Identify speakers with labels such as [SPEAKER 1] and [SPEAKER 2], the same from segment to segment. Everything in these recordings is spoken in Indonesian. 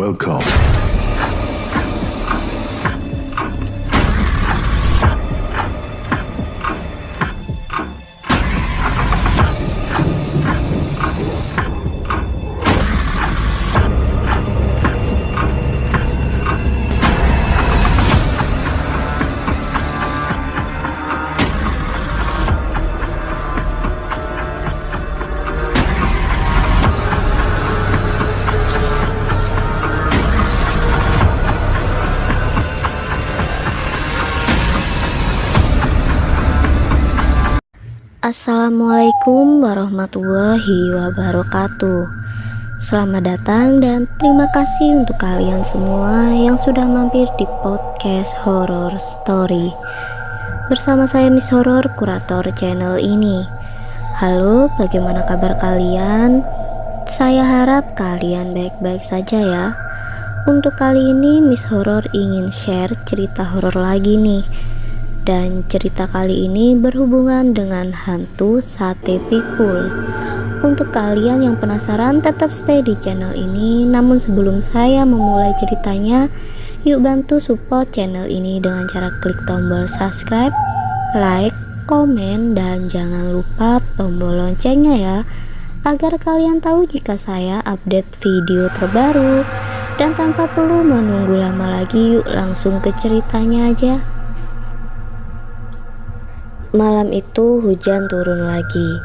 [SPEAKER 1] Welcome.
[SPEAKER 2] Assalamualaikum warahmatullahi wabarakatuh. Selamat datang dan terima kasih untuk kalian semua yang sudah mampir di podcast Horror Story. Bersama saya Miss Horror, kurator channel ini. Halo, bagaimana kabar kalian? Saya harap kalian baik-baik saja ya. Untuk kali ini Miss Horror ingin share cerita horor lagi nih. Dan cerita kali ini berhubungan dengan hantu sate pikul. Untuk kalian yang penasaran, tetap stay di channel ini. Namun sebelum saya memulai ceritanya, yuk bantu support channel ini dengan cara klik tombol subscribe, like, komen, dan jangan lupa tombol loncengnya ya, agar kalian tahu jika saya update video terbaru. Dan tanpa perlu menunggu lama lagi, yuk langsung ke ceritanya aja. Malam itu hujan turun lagi.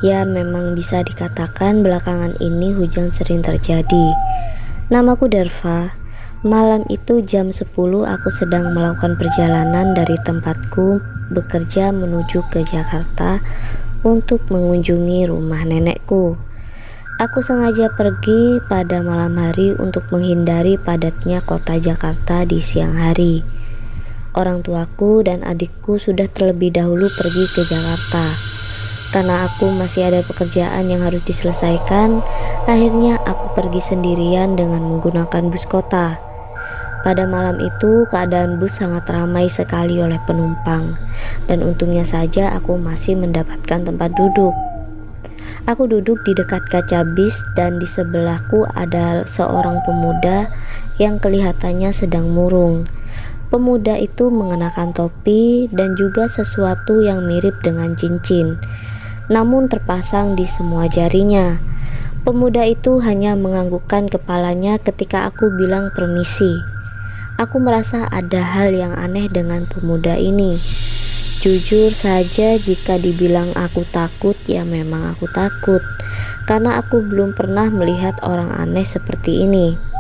[SPEAKER 2] Ya, memang bisa dikatakan belakangan ini hujan sering terjadi. Namaku Darva. Malam itu jam 10 aku sedang melakukan perjalanan dari tempatku bekerja menuju ke Jakarta untuk mengunjungi rumah nenekku. Aku sengaja pergi pada malam hari untuk menghindari padatnya kota Jakarta di siang hari. Orang tuaku dan adikku sudah terlebih dahulu pergi ke Jakarta. Karena aku masih ada pekerjaan yang harus diselesaikan, akhirnya aku pergi sendirian dengan menggunakan bus kota. Pada malam itu keadaan bus sangat ramai sekali oleh penumpang, dan untungnya saja aku masih mendapatkan tempat duduk. Aku duduk di dekat kaca bis dan di sebelahku ada seorang pemuda yang kelihatannya sedang murung. Pemuda itu mengenakan topi dan juga sesuatu yang mirip dengan cincin, namun terpasang di semua jarinya. Pemuda itu hanya menganggukkan kepalanya ketika aku bilang permisi. Aku merasa ada hal yang aneh dengan pemuda ini. Jujur saja, jika dibilang aku takut, ya memang aku takut, karena aku belum pernah melihat orang aneh seperti ini.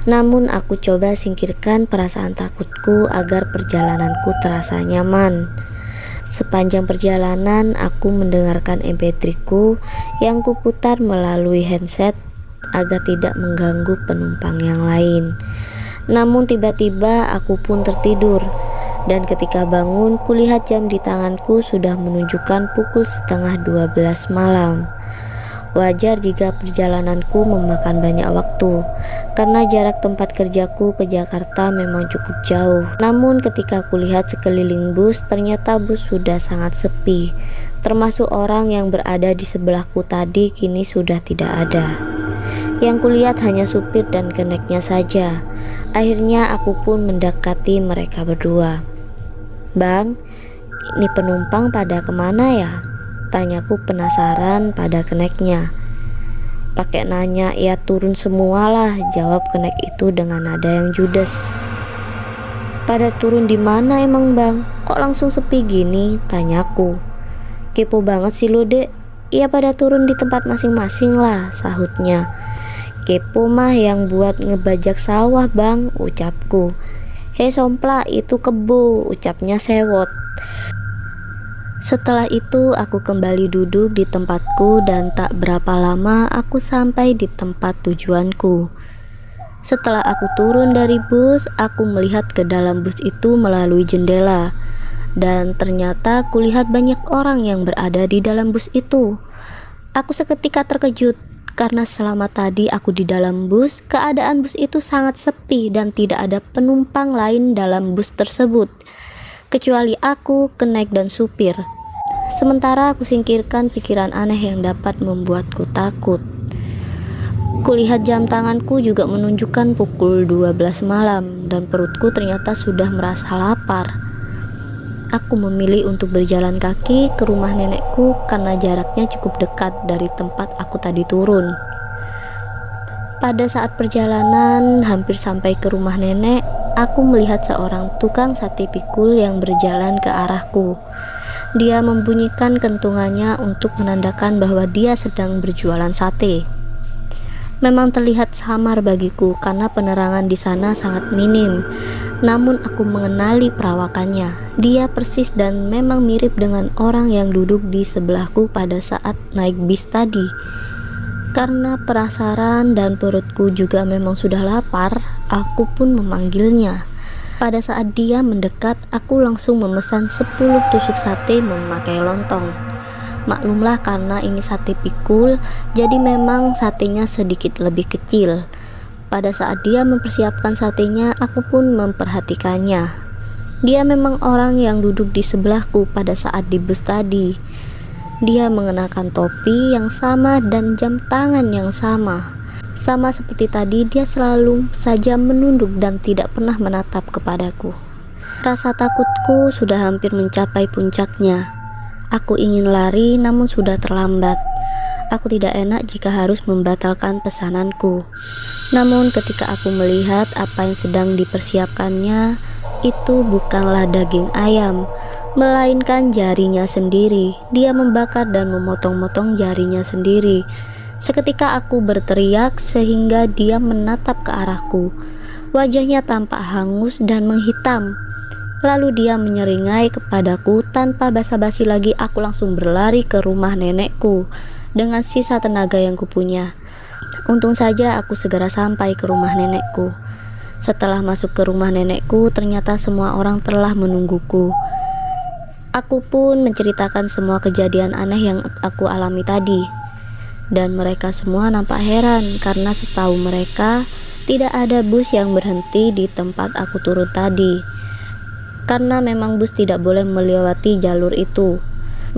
[SPEAKER 2] Namun aku coba singkirkan perasaan takutku agar perjalananku terasa nyaman. Sepanjang perjalanan aku mendengarkan MP3ku yang kuputar melalui handset agar tidak mengganggu penumpang yang lain. Namun tiba-tiba aku pun tertidur, dan ketika bangun kulihat jam di tanganku sudah menunjukkan pukul 11:30 malam. Wajar jika perjalananku memakan banyak waktu, karena jarak tempat kerjaku ke Jakarta memang cukup jauh. Namun ketika kulihat sekeliling bus, ternyata bus sudah sangat sepi. Termasuk orang yang berada di sebelahku tadi kini sudah tidak ada. Yang kulihat hanya supir dan keneknya saja. Akhirnya aku pun mendekati mereka berdua. "Bang, ini penumpang pada kemana ya?" Tanyaku penasaran pada keneknya. "Pakai nanya, ya turun semualah," jawab kenek itu dengan nada yang judes. "Pada turun di mana emang bang? Kok langsung sepi gini?" tanyaku. "Kepo banget sih lo dek." "Iya, pada turun di tempat masing-masing lah," sahutnya. "Kepo mah yang buat ngebajak sawah bang," ucapku. "Hei somplak, itu kebo," ucapnya sewot. Setelah itu aku kembali duduk di tempatku dan tak berapa lama aku sampai di tempat tujuanku. Setelah aku turun dari bus, aku melihat ke dalam bus itu melalui jendela, dan ternyata kulihat banyak orang yang berada di dalam bus itu. Aku seketika terkejut karena selama tadi aku di dalam bus, keadaan bus itu sangat sepi dan tidak ada penumpang lain dalam bus tersebut, kecuali aku, kenek, dan supir. Sementara aku singkirkan pikiran aneh yang dapat membuatku takut. Kulihat jam tanganku juga menunjukkan pukul 12 malam dan perutku ternyata sudah merasa lapar. Aku memilih untuk berjalan kaki ke rumah nenekku karena jaraknya cukup dekat dari tempat aku tadi turun. Pada saat perjalanan hampir sampai ke rumah nenek, aku melihat seorang tukang sate pikul yang berjalan ke arahku. Dia membunyikan kentungannya untuk menandakan bahwa dia sedang berjualan sate. Memang terlihat samar bagiku karena penerangan di sana sangat minim. Namun aku mengenali perawakannya. Dia persis dan memang mirip dengan orang yang duduk di sebelahku pada saat naik bis tadi. Karena penasaran dan perutku juga memang sudah lapar, aku pun memanggilnya. Pada saat dia mendekat, aku langsung memesan 10 tusuk sate memakai lontong. Maklumlah karena ini sate pikul, jadi memang satenya sedikit lebih kecil. Pada saat dia mempersiapkan satenya, aku pun memperhatikannya. Dia memang orang yang duduk di sebelahku pada saat di bus tadi. Dia mengenakan topi yang sama dan jam tangan yang sama. Sama seperti tadi, dia selalu saja menunduk dan tidak pernah menatap kepadaku. Rasa takutku sudah hampir mencapai puncaknya. Aku ingin lari namun sudah terlambat. Aku tidak enak jika harus membatalkan pesananku. Namun ketika aku melihat apa yang sedang dipersiapkannya, itu bukanlah daging ayam, melainkan jarinya sendiri. Dia membakar dan memotong-motong jarinya sendiri. Seketika aku berteriak sehingga dia menatap ke arahku. Wajahnya tampak hangus dan menghitam. Lalu dia menyeringai kepadaku. Tanpa basa-basi lagi aku langsung berlari ke rumah nenekku dengan sisa tenaga yang kupunya. Untung saja aku segera sampai ke rumah nenekku. Setelah masuk ke rumah nenekku, ternyata semua orang telah menungguku. Aku pun menceritakan semua kejadian aneh yang aku alami tadi. Dan mereka semua nampak heran karena setahu mereka tidak ada bus yang berhenti di tempat aku turun tadi. Karena memang bus tidak boleh melewati jalur itu.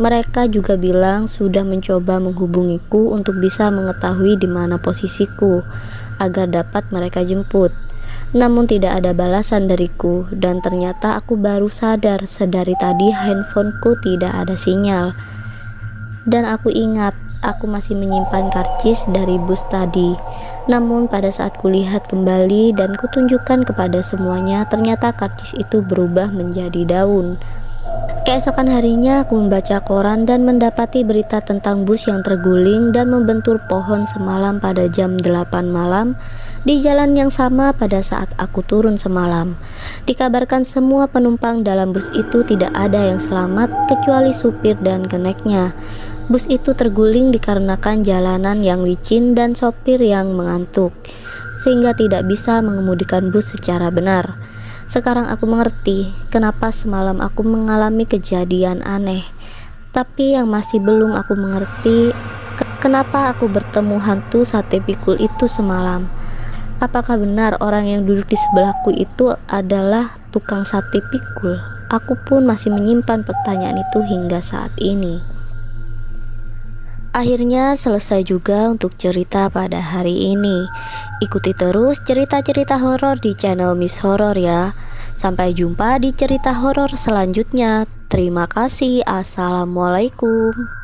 [SPEAKER 2] Mereka juga bilang sudah mencoba menghubungiku untuk bisa mengetahui di mana posisiku agar dapat mereka jemput. Namun tidak ada balasan dariku dan ternyata aku baru sadar sedari tadi handphoneku tidak ada sinyal. Dan aku ingat aku masih menyimpan karcis dari bus tadi. Namun pada saat kulihat kembali dan kutunjukkan kepada semuanya, ternyata karcis itu berubah menjadi daun. Keesokan harinya aku membaca koran dan mendapati berita tentang bus yang terguling dan membentur pohon semalam pada jam 8 malam di jalan yang sama pada saat aku turun semalam. Dikabarkan semua penumpang dalam bus itu tidak ada yang selamat kecuali supir dan keneknya. Bus itu terguling dikarenakan jalanan yang licin dan sopir yang mengantuk, sehingga tidak bisa mengemudikan bus secara benar. Sekarang aku mengerti kenapa semalam aku mengalami kejadian aneh. Tapi yang masih belum aku mengerti, kenapa aku bertemu hantu sate pikul itu semalam. Apakah benar orang yang duduk di sebelahku itu adalah tukang sate pikul? Aku pun masih menyimpan pertanyaan itu hingga saat ini. Akhirnya selesai juga untuk cerita pada hari ini. Ikuti terus cerita-cerita horor di channel Miss Horror ya. Sampai jumpa di cerita horor selanjutnya. Terima kasih. Assalamualaikum.